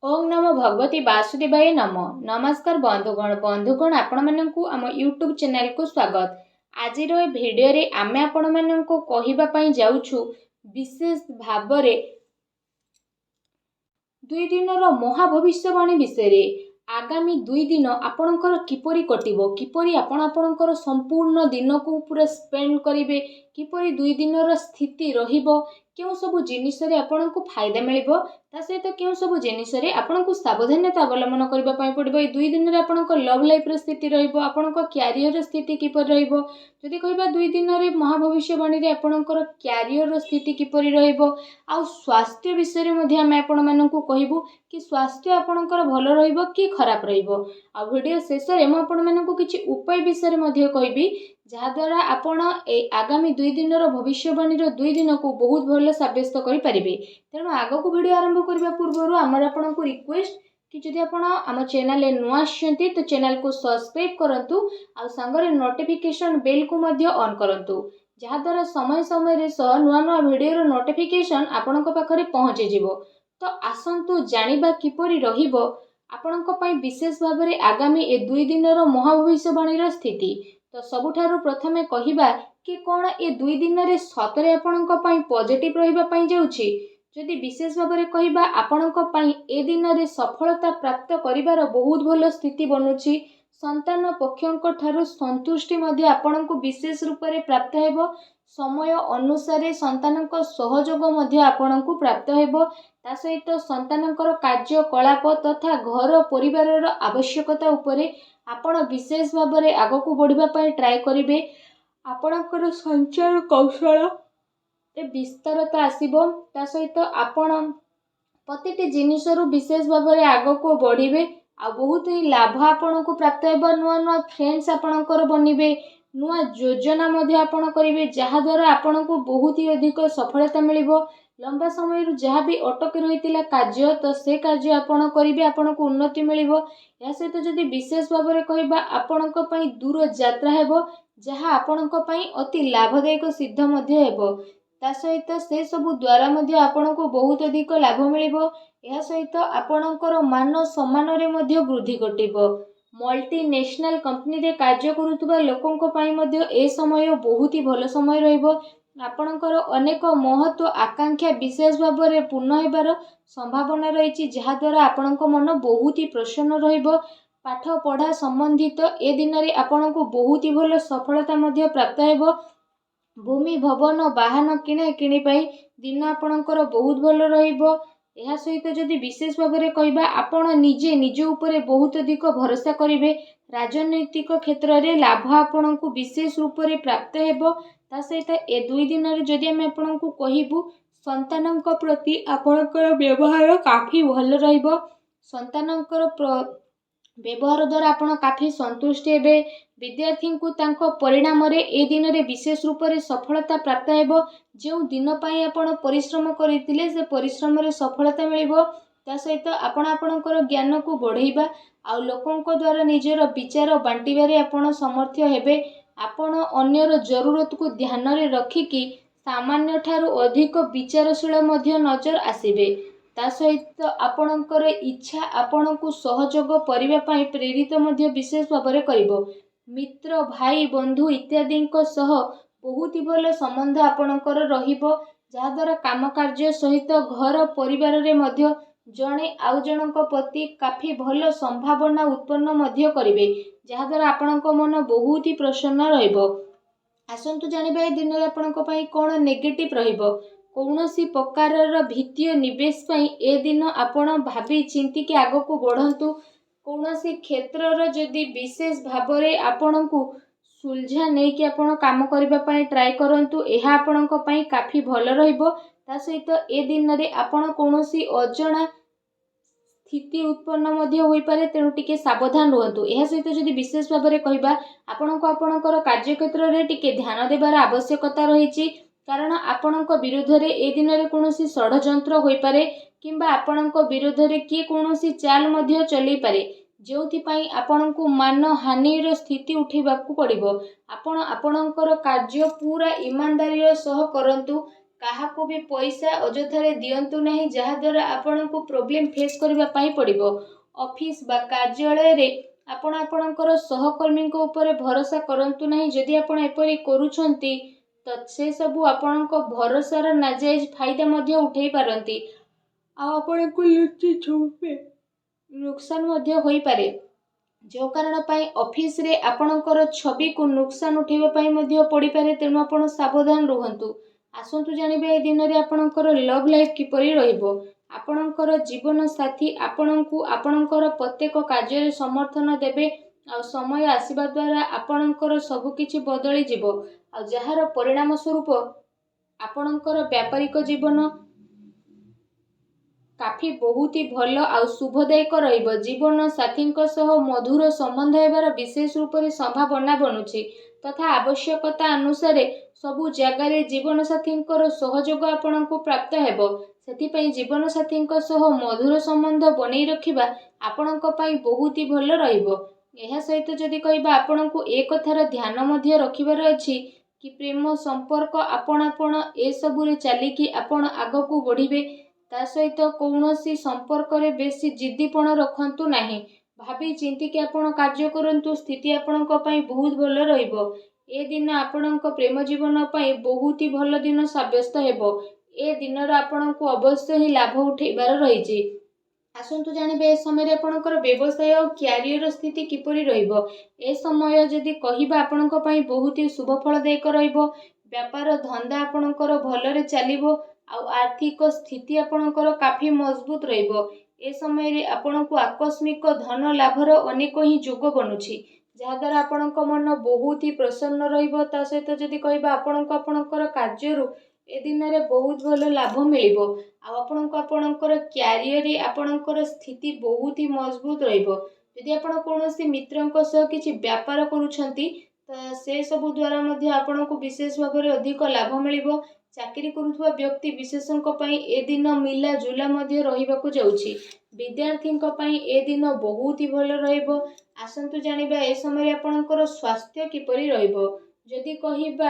ओम नमो भगवती वासुदेवाय नमो। नमस्कार बंधुगण आपण मानकु आम यूट्यूब चैनल को स्वागत। आज भिडियो रे आमे आपण मानकु कहिबा पई जाउछु विशेष भाबरे 2 दिन महाभविष्यवाणी विषय। आगामी 2 दिन आपणकर किपरि कटिबो, किपरि आपणकर संपूर्ण दिन को पूरा स्पेंड करिवे, किपरि 2 दिन स्थिति रहिबो, केउ सब जिनिस रे आपणको फायदा मिलिबो, ता सहित केउ सब जिनिस रे आपणको सावधानता अवलंबन करबा पई पड़िबो। ए 2 दिन रे आपणको लव लाइफ रे स्थिति रहिबो, आपणको कैरियर रे स्थिति किपरि रहिबो। जदि कहबा 2 दिन रे महाभविष्यवाणी रे आपणकर कैरियर रो स्थिति किपरि रहिबो, आ स्वास्थ्य विषय रे मध्ये हम आपण मानकु कहिबो कि स्वास्थ्य आपणकर भलो रहिबो कि खराब रहिबो। आ वीडियो शेष रे म आपण मानकु किछि उपाय विषय रे मध्ये कहिबी, जहा द्वारा आपण ए आगामी 2 दिन रो भविष्यवाणी रो 2 दिन को बहुत भलो साब्यस्त करि परिबे। तेणु आगो को वीडियो आरंभ करबा पूर्वरु हमर आपणकु रिक्वेस्ट कि जदि आपण आम चैनल रे नुआ आछंती तो चैनल को सब्सक्राइब करंतु, आ संगरे नोटिफिकेशन बेल को मध्ये ऑन करंतु, जहा द्वारा समय समय रे नुआ नुआ वीडियो रो नोटिफिकेशन आपणक पाखरे पहुंची जिवो। तो आसंतु जानिबा किपरि रहिबो आपणक पई विशेष भाबरे आगामी ए 2 दिन रो महाभविष्यवाणी रो स्थिति। तो सबुठारु प्रथमे कहिबा कि कोन ए 2 दिन रे सतरे आपणक पई पॉजिटिव रहिबा पई जाउछि। जदि विशेष भाबरे कहिबा आपणक पई ए दिन रे सफलता प्राप्त करिवार बहुत भलो स्थिति बनुछि। संतान पक्षंक ठारु संतुष्टि मध्ये आपणको विशेष रूप रे प्राप्त हेबो। समय अनुसार संतानक सहयोग मध्ये आपणको प्राप्त हेबो। ता सहित संतानकर कार्यकलाप तथा घर परिवार आवश्यकता उपरे आपण विशेष भाबरे आगको बढ़िबा पई ट्राई करिवे। आपणकर संचार कौशल विस्तारता आसीबो। ता सहित आपण प्रतिटी जिनिसरु विशेष भाबरे आगको बढ़िबे। आ बहुत ही लाभ आपणको प्राप्त हेबो। नुआ नुआ फ्रेंड्स आपणकर बनिबे, नुआ योजना मध्ये आपण करिवे, जहा द्वारा आपणको बहुत ही अधिक सफलता मिलिबो। लंबा समय जहाँ भी अटक रही कार्य तो से कार्य आपण करिवे, आपणको उन्नति मिलिबो। या सहित जदि विशेष भाबरे कहिबा आपणक पई दूर यात्रा हेबो, जहाँ आपणक पई अति लाभदायक सिद्ध मध्ये हेबो। ता सहित से सबु द्वारा मध्ये आपणको बहुत अधिक लाभ मिलिबो। या सहित आपणकर मान सम्मान रे मध्ये वृद्धि घटिबो। मल्टीनेशनल कंपनी रे कार्य करुतबा लोकंक पई मध्ये ए समय बहुत ही भलो समय रहिबो। आपणकर अनेक महत्व आकांक्षा विशेष भाबरे पूर्ण हेबार संभावना रही, जहा द्वारा आपणक मन बहुत ही प्रसन्न रहिबो। पाठ पढ़ा संबंधित ए दिन रे आपणको बहुत ही भलो सफलता मध्ये प्राप्त हेबो। भूमि भवन वाहन किणे किणी पाई दिन आपणकर बहुत भलो रहिबो। एहा सहित जदि विशेष भाबरे कहिबा आपण निजे निज उपरे बहुत अधिक भरोसा करिवे। राजनैतिक क्षेत्र रे लाभ आपणको विशेष रूप रे प्राप्त हेबो। ता सहित ए 2 दिन रे जदि हम आपणको कहिबु संतानक प्रति आपणकर व्यवहार काफी भलो रहिबो। संतानकर व्यवहार द्वारा आपण काफी संतुष्ट हेबे। विद्यार्थी को तांको परिणाम रे ए दिन रे विशेष रूप रे सफलता प्राप्त हेबो। जो दिन पाई आपण परिश्रम करितिले से परिश्रम रे सफलता मिलिबो। ता सहित आपण आपणकर ज्ञान को बढ़ाइबा आ लोकंक द्वारा निजर विचार बांटिबारे आपण समर्थ हेबे। आपण अन्यर जरूरत को ध्यान रे रखिकी सामान्य ठारू अधिक विचारशील मध्ये नजर आसीबे। ता सहित आपणकर इच्छा आपणको सहयोग करिबा पई प्रेरित मध्ये विशेष भाबरे करिवो। मित्र भाई बंधु इत्यादि सह बहुत ही भलो संबंध आपणकर रहिबो, जहा द्वारा काम कार्य सहित घर परिवार रे मध्ये जणे आउ जनक प्रति काफी भलो संभावना उत्पन्न मध्ये करिवे, जहा द्वारा आपणक मन बहुत ही प्रसन्न रहिबो। आसंतु जानिबा ए दिन रे आपणक पई कोन नेगेटिव रहिबो। कौनसी प्रकार वित्तीय निवेश पई ए दिन आपण भाबी चिंती के आगो को बढ़ंतु। कौनसी क्षेत्र जदि विशेष भाबरे आपणको सुलझा नहीं कि आपण काम करबा पई ट्राई करंतु, एहा आपणक पई काफी भलो रहिबो। ता सहित ए दिन रे आपण कौनसी अजणा स्थिति उत्पन्न मध्ये होई पारे, तेणु टिके सावधान रहतु। एहा सहित जदि विशेष भाबरे कहिबा आपणको आपणकर कार्य क्षेत्र रे टिके ध्यान देबार आवश्यकता रहिछि, कारण आपणक विरुद्ध रे ए दिन रे कौनसी षडयंत्र होई पारे, किंबा आपणक विरुद्ध रे किए कौनसी चाल मध्ये चली पारे, जोथि पई आपणको मान हानि रो स्थिति उठेबाकू पड़िबो। आपण आपणकर कार्य पूरा ईमानदारी सह करंतु, କାହାକୁ ବି ପଇସା ଅଯଥାରେ ଦିଅନ୍ତୁ ନାହିଁ, ଯାହାଦ୍ୱାରା ଆପଣଙ୍କୁ ପ୍ରୋବ୍ଲେମ୍ ଫେସ୍ କରିବା ପାଇଁ ପଡ଼ିବ। ଅଫିସ୍ ବା କାର୍ଯ୍ୟାଳୟରେ ଆପଣ ଆପଣଙ୍କର ସହକର୍ମୀଙ୍କ ଉପରେ ଭରସା କରନ୍ତୁ ନାହିଁ। ଯଦି ଆପଣ ଏପରି କରୁଛନ୍ତି ତ ସେସବୁ ଆପଣଙ୍କ ଭରସାର ନାଜାଇଜ ଫାଇଦା ମଧ୍ୟ ଉଠାଇ ପାରନ୍ତି, ଆଉ ଆପଣଙ୍କୁ ଲୁଚି ଛୁପି ନୁକସାନ ମଧ୍ୟ ହୋଇପାରେ, ଯେଉଁ କାରଣ ପାଇଁ ଅଫିସରେ ଆପଣଙ୍କର ଛବିକୁ ନୁକସାନ ଉଠାଇବା ପାଇଁ ମଧ୍ୟ ପଡ଼ିପାରେ। ତେଣୁ ଆପଣ ସାବଧାନ ରୁହନ୍ତୁ। ଆସନ୍ତୁ ଜାଣିବା ଏ ଦିନରେ ଆପଣଙ୍କର ଲଭ୍ ଲାଇଫ୍ କିପରି ରହିବ। ଆପଣଙ୍କର ଜୀବନ ସାଥୀ ଆପଣଙ୍କୁ ଆପଣଙ୍କର ପ୍ରତ୍ୟେକ କାର୍ଯ୍ୟରେ ସମର୍ଥନ ଦେବେ, ଆଉ ସମୟ ଆସିବା ଦ୍ୱାରା ଆପଣଙ୍କର ସବୁକିଛି ବଦଳିଯିବ, ଆଉ ଯାହାର ପରିଣାମ ସ୍ୱରୂପ ଆପଣଙ୍କର ବ୍ୟାପାରିକ ଜୀବନ କାଫି ବହୁତ ଭଲ ଆଉ ଶୁଭଦାୟକ ରହିବ। ଜୀବନ ସାଥୀଙ୍କ ସହ ମଧୁର ସମ୍ବନ୍ଧ ହେବାର ବିଶେଷ ରୂପରେ ସମ୍ଭାବନା ବନୁଛି, ତଥା ଆବଶ୍ୟକତା ଅନୁସାରେ ସବୁ ଜାଗାରେ ଜୀବନସାଥୀଙ୍କର ସହଯୋଗ ଆପଣଙ୍କୁ ପ୍ରାପ୍ତ ହେବ। ସେଥିପାଇଁ ଜୀବନସାଥୀଙ୍କ ସହ ମଧୁର ସମ୍ବନ୍ଧ ବନେଇ ରଖିବା ଆପଣଙ୍କ ପାଇଁ ବହୁତ ଭଲ ରହିବ। ଏହା ସହିତ ଯଦି କହିବା, ଆପଣଙ୍କୁ ଏ କଥାର ଧ୍ୟାନ ମଧ୍ୟ ରଖିବାର ଅଛି କି ପ୍ରେମ ସମ୍ପର୍କ ଆପଣାପଣ ଏସବୁରେ ଚାଲିକି ଆପଣ ଆଗକୁ ବଢ଼ିବେ। ତା ସହିତ କୌଣସି ସମ୍ପର୍କରେ ବେଶୀ ଜିଦ୍ଦିପଣ ରଖନ୍ତୁ ନାହିଁ। ଭାବି ଚିନ୍ତିକି ଆପଣ କାର୍ଯ୍ୟ କରନ୍ତୁ। ସ୍ଥିତି ଆପଣଙ୍କ ପାଇଁ ବହୁତ ଭଲ ରହିବ। ଏ ଦିନ ଆପଣଙ୍କ ପ୍ରେମ ଜୀବନ ପାଇଁ ବହୁତ ଭଲ ଦିନ ସାବ୍ୟସ୍ତ ହେବ। ଏ ଦିନର ଆପଣଙ୍କୁ ଅବଶ୍ୟ ହିଁ ଲାଭ ଉଠାଇବାର ରହିଛି। ଆସନ୍ତୁ ଜାଣିବେ ଏ ସମୟରେ ଆପଣଙ୍କର ବ୍ୟବସାୟ ଓ କ୍ୟାରିୟର ସ୍ଥିତି କିପରି ରହିବ। ଏ ସମୟ ଯଦି କହିବା ଆପଣଙ୍କ ପାଇଁ ବହୁତ ଶୁଭଫଳଦାୟକ ରହିବ। ବ୍ୟାପାର ଧନ୍ଦା ଆପଣଙ୍କର ଭଲରେ ଚାଲିବ, ଆଉ ଆର୍ଥିକ ସ୍ଥିତି ଆପଣଙ୍କର କାଫି ମଜବୁତ ରହିବ। ଏ ସମୟରେ ଆପଣଙ୍କୁ ଆକସ୍ମିକ ଧନ ଲାଭର ଅନେକ ହିଁ ଯୋଗ ବନୁଛି, ଯାହାଦ୍ୱାରା ଆପଣଙ୍କ ମନ ବହୁତ ହି ପ୍ରସନ୍ନ ରହିବ। ତା ସହିତ ଯଦି କହିବା, ଆପଣଙ୍କୁ ଆପଣଙ୍କର କାର୍ଯ୍ୟରୁ ଏ ଦିନରେ ବହୁତ ଭଲ ଲାଭ ମିଳିବ, ଆଉ ଆପଣଙ୍କୁ ଆପଣଙ୍କର କ୍ୟାରିୟରରେ ଆପଣଙ୍କର ସ୍ଥିତି ବହୁତ ହି ମଜବୁତ ରହିବ। ଯଦି ଆପଣ କୌଣସି ମିତ୍ରଙ୍କ ସହ କିଛି ବ୍ୟାପାର କରୁଛନ୍ତି ତ ସେସବୁ ଦ୍ୱାରା ମଧ୍ୟ ଆପଣଙ୍କୁ ବିଶେଷ ଭାବରେ ଅଧିକ ଲାଭ ମିଳିବ। ଚାକିରି କରୁଥିବା ବ୍ୟକ୍ତି ବିଶେଷଙ୍କ ପାଇଁ ଏ ଦିନ ମିଲା ଜୁଲା ମଧ୍ୟ ରହିବାକୁ ଯାଉଛି। ବିଦ୍ୟାର୍ଥୀଙ୍କ ପାଇଁ ଏ ଦିନ ବହୁତ ହି ଭଲ ରହିବ। ଆସନ୍ତୁ ଜାଣିବା ଏ ସମୟରେ ଆପଣଙ୍କର ସ୍ୱାସ୍ଥ୍ୟ କିପରି ରହିବ। ଯଦି କହିବା,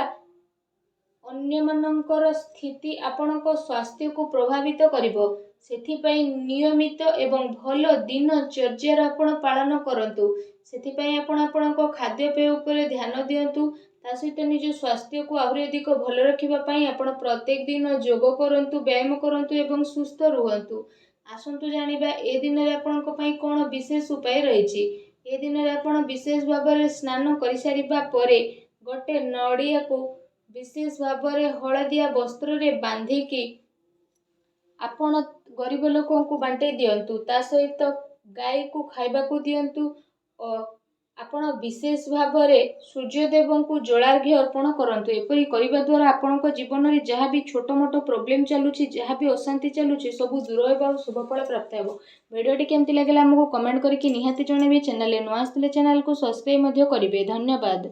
ଅନ୍ୟମାନଙ୍କର ସ୍ଥିତି ଆପଣଙ୍କ ସ୍ୱାସ୍ଥ୍ୟକୁ ପ୍ରଭାବିତ କରିବ। ସେଥିପାଇଁ ନିୟମିତ ଏବଂ ଭଲ ଦିନଚର୍ଯ୍ୟାର ଆପଣ ପାଳନ କରନ୍ତୁ। ସେଥିପାଇଁ ଆପଣ ଆପଣଙ୍କ ଖାଦ୍ୟପେୟ ଉପରେ ଧ୍ୟାନ ଦିଅନ୍ତୁ। ତା ସହିତ ନିଜ ସ୍ୱାସ୍ଥ୍ୟକୁ ଆହୁରି ଅଧିକ ଭଲ ରଖିବା ପାଇଁ ଆପଣ ପ୍ରତ୍ୟେକ ଦିନ ଯୋଗ କରନ୍ତୁ, ବ୍ୟାୟାମ କରନ୍ତୁ ଏବଂ ସୁସ୍ଥ ରୁହନ୍ତୁ। ଆସନ୍ତୁ ଜାଣିବା ଏ ଦିନରେ ଆପଣଙ୍କ ପାଇଁ କ'ଣ ବିଶେଷ ଉପାୟ ରହିଛି। ଏ ଦିନରେ ଆପଣ ବିଶେଷ ଭାବରେ ସ୍ନାନ କରିସାରିବା ପରେ ଗୋଟେ ନଡ଼ିଆକୁ ବିଶେଷ ଭାବରେ ହଳଦିଆ ବସ୍ତ୍ରରେ ବାନ୍ଧିକି ଆପଣ ଗରିବ ଲୋକଙ୍କୁ ବାଣ୍ଟେଇ ଦିଅନ୍ତୁ। ତା ସହିତ ଗାଈକୁ ଖାଇବାକୁ ଦିଅନ୍ତୁ ଓ ଆପଣ ବିଶେଷ ଭାବରେ ସୂର୍ଯ୍ୟଦେବଙ୍କୁ ଜଳାର୍ଘ୍ୟ ଅର୍ପଣ କରନ୍ତୁ। ଏପରି କରିବା ଦ୍ୱାରା ଆପଣଙ୍କ ଜୀବନରେ ଯାହା ବି ଛୋଟ ମୋଟ ପ୍ରୋବ୍ଲେମ୍ ଚାଲୁଛି, ଯାହା ବି ଅଶାନ୍ତି ଚାଲୁଛି, ସବୁ ଦୂର ହେବ ଆଉ ଶୁଭଫଳ ପ୍ରାପ୍ତ ହେବ। ଭିଡ଼ିଓଟି କେମିତି ଲାଗିଲା ଆମକୁ କମେଣ୍ଟ କରିକି ନିହାତି ଜଣାଇବେ। ଚ୍ୟାନେଲରେ ନୂଆ ଆସିଥିଲେ ଚ୍ୟାନେଲକୁ ସବସ୍କ୍ରାଇବ୍ ମଧ୍ୟ କରିବେ। ଧନ୍ୟବାଦ।